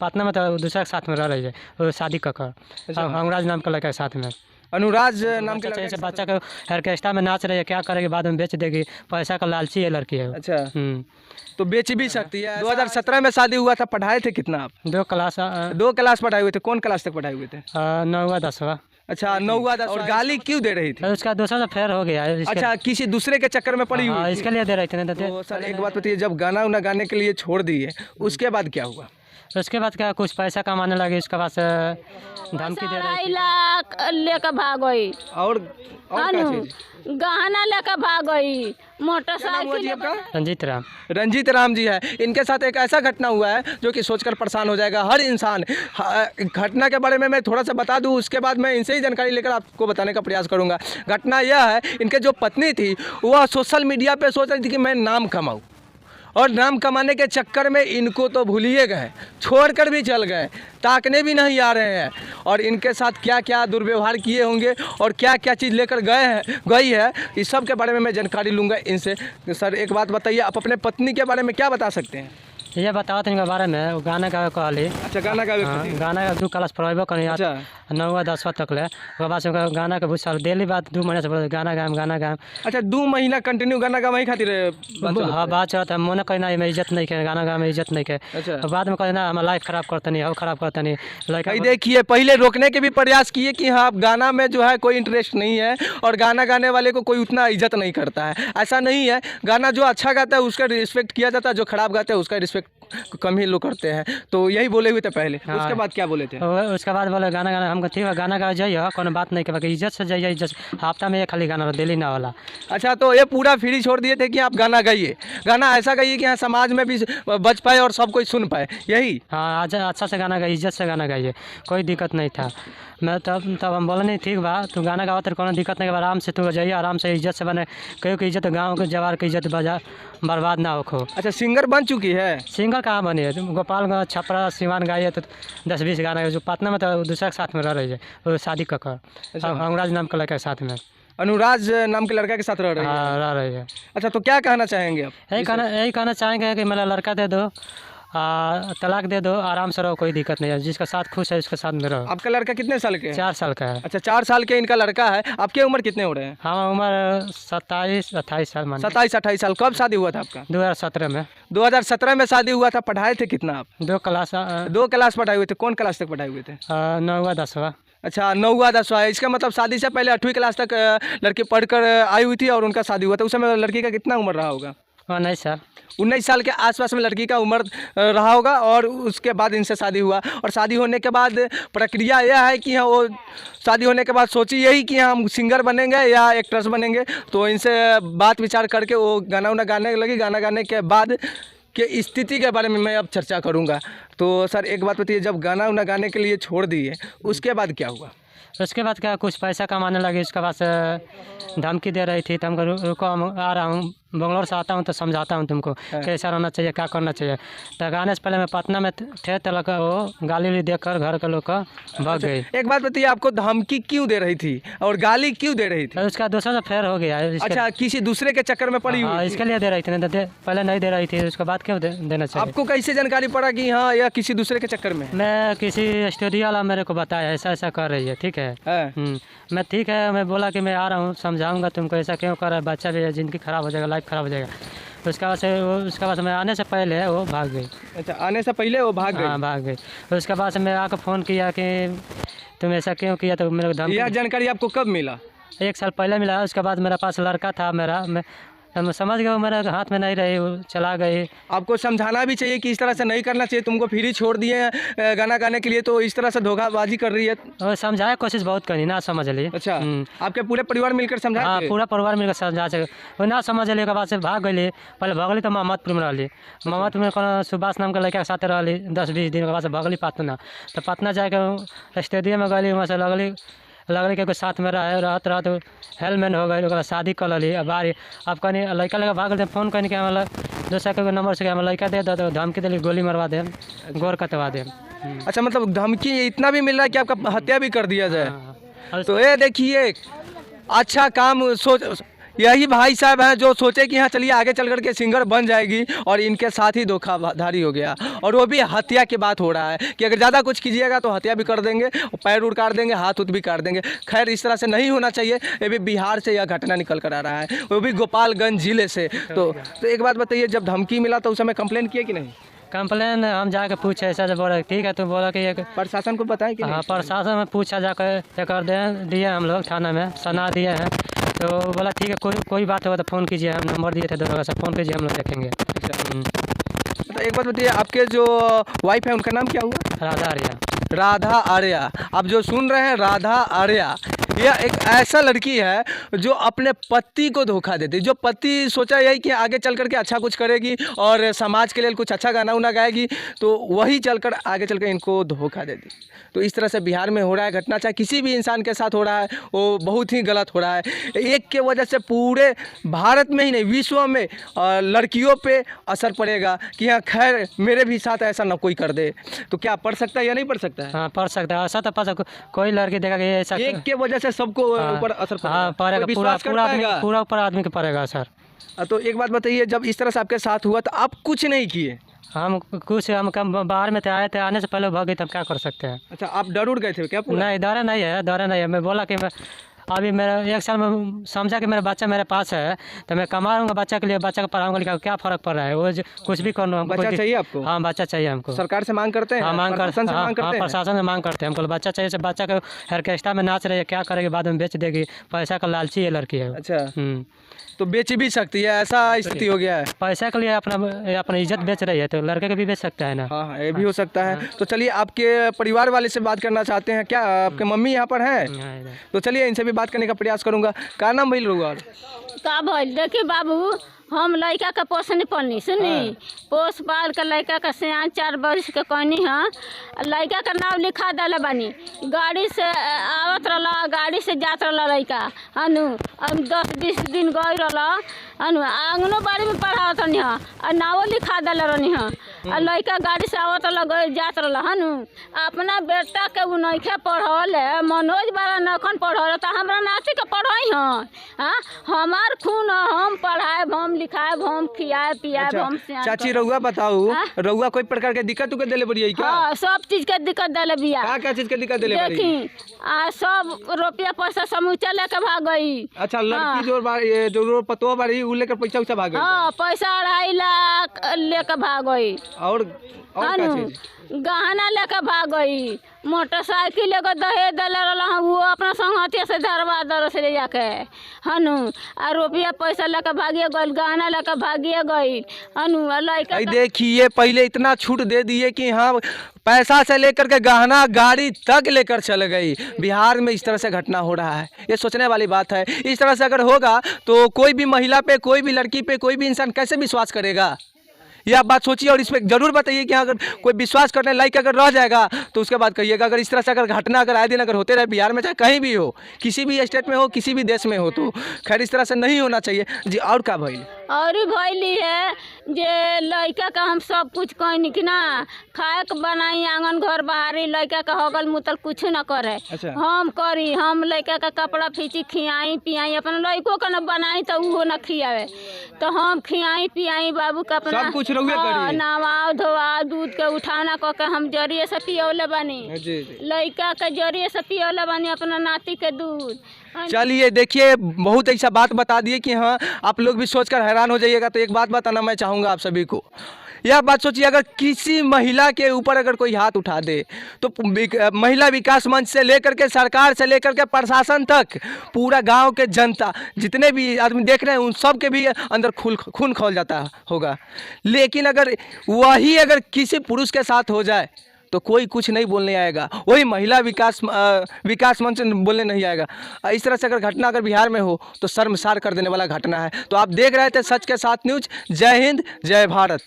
पटना में तो दूसरा के साथ में रह रही है, वो शादी कर अंगराज नाम का लड़का के साथ में। अनुराज नाम के लड़के जैसे बच्चा को ऑर्केस्ट्रा में नाच रही है, क्या करेगी, बाद में बेच देगी, पैसा का लालची है लड़की है। अच्छा, तो बेच भी सकती है। 2017 में शादी हुआ था, पढ़ाए थे कितना आप? 2 क्लास पढ़ाए हुए थे। कौन क्लास तक पढ़ाए हुए थे? 9वां 10वां। अच्छा, 9वां 10वां। और गाली क्यों दे रही थी? उसका दूसरा से फेयर हो गया है। अच्छा, किसी दूसरे के चक्कर में पड़ी हुई थी? इसके लिए दे रही थी। तो सर एक बात बताइए, जब गाना उना गाने के लिए छोड़ दिए उसके बाद क्या हुआ? उसके बाद क्या, कुछ पैसा कमाने लगे, उसके बाद से धमकी दे रही थी। लाख लेकर भाग गई और क्या चीज? गहना लेकर भाग गई, मोटरसाइकिल। रंजीत राम जी है। इनके साथ एक ऐसा घटना हुआ है जो कि सोचकर परेशान हो जाएगा हर इंसान। घटना के बारे में मैं थोड़ा सा बता दूं, उसके बाद मैं इनसे ही जानकारी लेकर आपको बताने का प्रयास करूंगा। घटना यह है, इनके जो पत्नी थी वह सोशल मीडिया पे सोच रही थी कि मैं नाम कमाऊँ, और नाम कमाने के चक्कर में इनको तो भूलिए गए, छोड़कर भी चल गए, ताकने भी नहीं आ रहे हैं। और इनके साथ क्या क्या दुर्व्यवहार किए होंगे और क्या क्या चीज़ लेकर गई है, इस सब के बारे में मैं जानकारी लूँगा इनसे। सर एक बात बताइए, आप अपने पत्नी के बारे में क्या बता सकते हैं? ये बताओ इनके बारे में, वो गाना का कहली। अच्छा, गाना का गाना का 2 क्लास पढ़ेबो करी। अच्छा, 9वां 10वां तक ले। उसके बाद से गाना का बहुत साल डेली बात 2 महीने से गाना गाम। अच्छा, 2 महीना कंटिन्यू गाना गा वही खातिर? हाँ, बात चलता है, मन कहना में इज्जत नहीं के, गाना गा में इज्जत नहीं के। अच्छा, बाद में कहना हम लाइफ खराब करते नहीं, अब खराब करते नहीं। लड़का देखिए, पहले रोकने के भी प्रयास किए कि हाँ गाना में जो है कोई इंटरेस्ट नहीं है और गाना गाने वाले को कोई उतना इज्जत नहीं करता है। ऐसा नहीं है, गाना जो अच्छा गाता है उसका रिस्पेक्ट किया जाता है, जो खराब गाता है उसका रिस्पेक्ट कम ही लोग करते हैं। तो यही बोले हुए थे पहले। हाँ। उसके बाद क्या बोले थे? उसके बाद बोले गाना हमको ठीक है, गाना गा जाइए, कोनो बात नहीं के, इज्जत से जाइए, इज्जत हफ्ता में खाली गाना डेली ना वाला। अच्छा, तो ये पूरा फ्री छोड़ दिए थे कि आप गाना गाइए, गाना ऐसा गाइए कि हाँ समाज में भी बच पाए और सब कोई सुन पाए, यही? हाँ, अच्छा से गाना गाइए, इज्जत से गाना गाइए, कोई दिक्कत नहीं था। मैं तब हम बोले नहीं ठीक बा, तू गाना गाओ तो कोनो दिक्कत नहीं, आराम से तू जाइए, आराम से इज्जत से बने, कहीं की इज्जत, गाँव के जवार की इज्जत बर्बाद ना हो। अच्छा, सिंगर बन चुकी है? सिंगर कहाँ बनी है, गोपालगंज, छपरा, सिवान गाई है तो 10-20 गाना। जो पटना में तो दूसरा के साथ में रह रही है, वो शादी कर अंगराज नाम के लड़का के साथ में। अनुराज नाम के लड़का के साथ रह रही है? अच्छा, तो क्या कहना चाहेंगे आप? यही कहना चाहेंगे कि मेरा लड़का दे दो, तलाक दे दो, आराम से रहो, कोई दिक्कत नहीं है, जिसका साथ खुश है उसके साथ में रहो। आपका लड़का कितने साल के है? 4 साल का है। अच्छा, 4 साल के इनका लड़का है। आपकी उम्र कितने हो रहे हैं? हाँ, उम्र 27-28 साल। 27-28 साल। कब शादी हुआ था आपका? 2017 में। 2017 में शादी हुआ था। पढ़ाए थे कितना आप? 2 क्लास पढ़ाए हुए थे। कौन क्लास तक पढ़ाए हुए थे? 9वां 10वां। अच्छा, 9वां 10वां। इसका मतलब शादी से पहले 8वीं क्लास तक लड़की पढ़कर आई हुई थी और उनका शादी हुआ था। उस समय लड़की का कितना उम्र रहा होगा? 19 साल के आसपास में लड़की का उम्र रहा होगा, और उसके बाद इनसे शादी हुआ। और शादी होने के बाद प्रक्रिया यह है कि हाँ, वो शादी होने के बाद सोची यही कि हम सिंगर बनेंगे या एक्ट्रेस बनेंगे। तो इनसे बात विचार करके वो गाना उना गाने लगी। गाना गाने के बाद के स्थिति के बारे में मैं अब चर्चा करूँगा। तो सर एक बात बताइए, जब गाना उना गाने के लिए छोड़ दिए उसके बाद क्या हुआ? उसके बाद क्या, कुछ पैसा कमाने लगे, उसके बाद से धमकी दे रही थी। तो हमको रुको, हम आ रहा हूँ, बंगलोर से आता हूँ तो समझाता हूँ तुमको कैसा रहना चाहिए, क्या करना चाहिए। तो गाने से पहले मैं पटना में थे, तो वो गाली देकर घर के लोग का भाग गई। एक बात बताइए, आपको धमकी क्यों दे रही थी और गाली क्यों दे रही थी? उसका दूसरा से फेयर हो गया। अच्छा, किसी दूसरे के चक्कर में पड़ी हुई? इसके लिए दे रही थी, नहीं पहले नहीं दे रही थी, उसके बाद क्यों देना चाहिए? आपको कैसे जानकारी पड़ा कि हाँ या किसी दूसरे के चक्कर में? मैं किसी स्टूडियो वाला मेरे को बताया, ऐसा ऐसा कर रही है, ठीक है। मैं ठीक है, मैं बोला कि मैं आ रहा हूँ, समझाऊंगा तुमको, ऐसा क्यों कर रहा है, बच्चा भी है, ज़िंदगी खराब हो जाएगा, लाइफ खराब हो जाएगा। उसके बाद मैं आने से पहले वो भाग गई। अच्छा, आने से पहले वो भाग गई? हाँ, भाग गई। उसके बाद से मैं आकर फ़ोन किया कि तुम ऐसा क्यों किया, तो मेरे को यह जानकारी आपको कब मिला? 1 साल पहले मिला। उसके बाद मेरे पास लड़का था मैं समझ गया, वो मेरे हाथ में नहीं रही, वो चला गई। आपको समझाना भी चाहिए कि इस तरह से नहीं करना चाहिए, तुमको फ्री छोड़ दिए गाना गाने के लिए, तो इस तरह से धोखाबाजी कर रही है। वो समझाया, कोशिश बहुत करी, ना समझ ली। अच्छा, आपके पूरे परिवार मिलकर समझा? हाँ, पूरा परिवार मिलकर समझा सके, वो ना समझ ली। के बाद से भाग गई। पहले भगली तो मोहम्मदपुर में रही। मोहम्मदपुर में सुभाष नाम के लड़का के साथ रही 10-20 दिन के बाद से भगली पटना। तो पटना जाके स्टेडियम में गई, वहाँ से लगली के साथ में रहत हेलमेट हो गई, शादी कर ली। अब कहनी लड़का लगा भाग गए, फ़ोन करनी कि दूसरा के नंबर से लड़का दे दो, तो धमकी दिली, गोली मरवा दे, गोर कटवा दे। अच्छा, मतलब धमकी इतना भी मिल रहा है कि आपका हत्या भी कर दिया जाए। तो ये देखिए, अच्छा काम सोच, यही भाई साहब हैं जो सोचे कि हाँ चलिए आगे चल करके सिंगर बन जाएगी, और इनके साथ ही धोखाधड़ी हो गया। और वो भी हत्या की बात हो रहा है कि अगर ज़्यादा कुछ कीजिएगा तो हत्या भी कर देंगे, पैर उड़ काट देंगे, हाथ उत भी काट देंगे। खैर इस तरह से नहीं होना चाहिए। ये भी बिहार से यह घटना निकल कर आ रहा है, वो भी गोपालगंज जिले से। तो एक बात बताइए, जब धमकी मिला तो उस समय कंप्लेन किए कि नहीं? कंप्लेन हम जाके पूछे, ऐसा से बोला ठीक है, तो बोला कि एक प्रशासन को बताएं कि नहीं? हाँ प्रशासन में पूछा जाकर कर दिए हम लोग थाना में सना दिए हैं। तो बोला ठीक है, कोई बात होगा तो फ़ोन कीजिए, हम नंबर दिए थे दरोगा से, फ़ोन कीजिए, हम लोग देखेंगे। तो एक बात बताइए, आपके जो वाइफ है उनका नाम क्या हुआ? राधा आर्या। राधा आर्या। आप जो सुन रहे हैं राधा आर्या, यह एक ऐसा लड़की है जो अपने पति को धोखा देती है। जो पति सोचा यही कि आगे चल करके अच्छा कुछ करेगी और समाज के लिए कुछ अच्छा गाना उना गाएगी, तो वही चलकर आगे चलकर इनको धोखा देती। तो इस तरह से बिहार में हो रहा है घटना, चाहे किसी भी इंसान के साथ हो रहा है, वो बहुत ही गलत हो रहा है। एक के वजह से पूरे भारत में ही नहीं विश्व में लड़कियों पे असर पड़ेगा कि हाँ खैर मेरे भी साथ ऐसा ना कोई कर दे। तो क्या पढ़ सकता है या नहीं पढ़ सकता है? हाँ पढ़ सकता है, ऐसा तो पढ़ सकता, कोई लड़की देखा कि ऐसा एक के वजह से सबको ऊपर असर पड़ेगा। हाँ पड़ेगा, कोई पूरा विश्वास कर पूरा पाएगा? पूरा ऊपर आदमी के पड़ेगा सर। तो एक बात बताइए, जब इस तरह से आपके साथ हुआ तो आप कुछ नहीं किए? हम कम बाहर में थे, आए थे, आने से पहले भाग गए, तब क्या कर सकते हैं? अच्छा, आप डर उड़ गए थे क्या पूरा? नहीं डरे नहीं है, डरे नहीं है। मैं बोला कि मैं अभी मेरा 1 साल में समझा कि मेरा बच्चा मेरे पास है, तो मैं कमाऊंगा बच्चा के लिए, बच्चा को पढ़ाऊंगा, लिखा क्या फ़र्क पड़ रहा है? वो कुछ भी कर लो, हमको बच्चा चाहिए आपको? हाँ बच्चा चाहिए हमको। सरकार से मांग करते हैं? हाँ मांग प्रशासन से मांग हाँ करते हैं? प्रशासन से मांग करते हैं हमको बच्चा चाहिए। से बच्चा को ऑर्केस्ट्रा में नाच रही है, क्या करेगी? बाद में बेच देगी, पैसा का लालची है लड़की है। अच्छा, तो बेच भी सकती है, ऐसा स्थिति हो गया है? पैसा के लिए अपना इज्जत बेच रही है, तो लड़के को भी बेच सकता है ना। हाँ ये भी हो सकता है। तो चलिए आपके परिवार वाले से बात करना चाहते हैं क्या? आपके मम्मी यहाँ पर हैं? तो चलिए इनसे भी बात करने का प्रयास करूँगा। क्या नाम भइल रहुआ? का भइल देखी बाबू, हम लड़का का पोसनी पलनी सुनी, पोस पाल के लड़का का सियान 4 वर्ष के कहनी हाँ, लड़का का नाम लिखा दिले बानी। गाड़ी से आवत रहा, गाड़ी से जात रहा लड़का हनु, अब 10-20 दिन गई रहा हनु, आंगनबाड़ी में पढ़ावत रहनी हाँ, और नावो लिखा दिले रहनी हाँ। और लड़का गाड़ी से आवत रहा, गई जात रहा हनु। अपना बेटा के उ नइखे पढ़ल है, मनोज बारा नखन पढ़ल, तो हमरा नाती के पढ़ाई हाँ। हमार खून हम पढ़ाए, हम लिखाए, हम खियाए पियाए, हम सियान। चाची रहुआ बताऊ, रहुआ कोई प्रकार के दिक्कत उके देले पड़ी क्या? हाँ सब चीज के दिक्कत दिले बिया। क्या चीज के दिक्कत देले पड़ी? देखी सब रुपया पैसा समूचा लेके भाग गई। अच्छा, लड़की जो पतवा बाड़ी उ लेकर पैसा उसा भाग गई? हाँ पैसा 2.5 लाख लेके भाग गई। और क्या चीज? गहना लेके भाग गई, मोटरसाइकिल लेकर दहेज दिले रहा, वो अपना संगतिया से धरवा दर से ले जाके हनु, और रुपया पैसा लेकर भागिए गई, गहना लेकर भागिए गई हनु। लड़का देखिए पहले इतना छूट दे दिए कि हाँ पैसा से लेकर के गहना गाड़ी तक लेकर चल गई। बिहार में इस तरह से घटना हो रहा है, ये सोचने वाली बात है। इस तरह से अगर होगा तो कोई भी महिला पे, कोई भी लड़की पे, कोई भी इंसान कैसे विश्वास करेगा? ये आप बात सोचिए और इस पर जरूर बताइए कि अगर कोई विश्वास करने लायक अगर रह जाएगा तो उसके बाद कहिएगा। अगर इस तरह से अगर घटना अगर आए दिन अगर होते रहे बिहार में, चाहे कहीं भी हो, किसी भी स्टेट में हो, किसी भी देश में हो, तो खैर इस तरह से नहीं होना चाहिए जी। और क्या भइल? और भैली है जे लड़का का हम सब कुछ कहनी कि ना खाए के बनाई, आंगन घर बाहरी, लड़का का हगल मुतल कुछ न करे। अच्छा। हम करी, हम लड़का का कपड़ा फीची खियाई पियाई, अपन लड़कों का न बनाई तो वो न खियावे, तो हम खियाई पियाई बाबू का अपना सब कुछ रहुए करी। नवाओ धोआ, दूध के उठाना क के हम जरिए से पियौले बानी, लड़का के जरिए से पियौले बानी अपना नाती के दूध। चलिए देखिए, बहुत ऐसा बात बता दिए कि हाँ आप लोग भी सोचकर हैरान हो जाइएगा। तो एक बात बताना मैं चाहूँगा आप सभी को, यह बात सोचिए, अगर किसी महिला के ऊपर अगर कोई हाथ उठा दे तो महिला विकास मंच से लेकर के सरकार से लेकर के प्रशासन तक, पूरा गांव के जनता जितने भी आदमी देख रहे हैं उन सब के भी अंदर खून खौल जाता होगा। लेकिन अगर वही अगर किसी पुरुष के साथ हो जाए तो कोई कुछ नहीं बोलने आएगा, वही महिला विकास मंच बोलने नहीं आएगा। इस तरह से अगर घटना अगर बिहार में हो तो शर्मसार कर देने वाला घटना है। तो आप देख रहे थे सच के साथ न्यूज़। जय हिंद, जय भारत।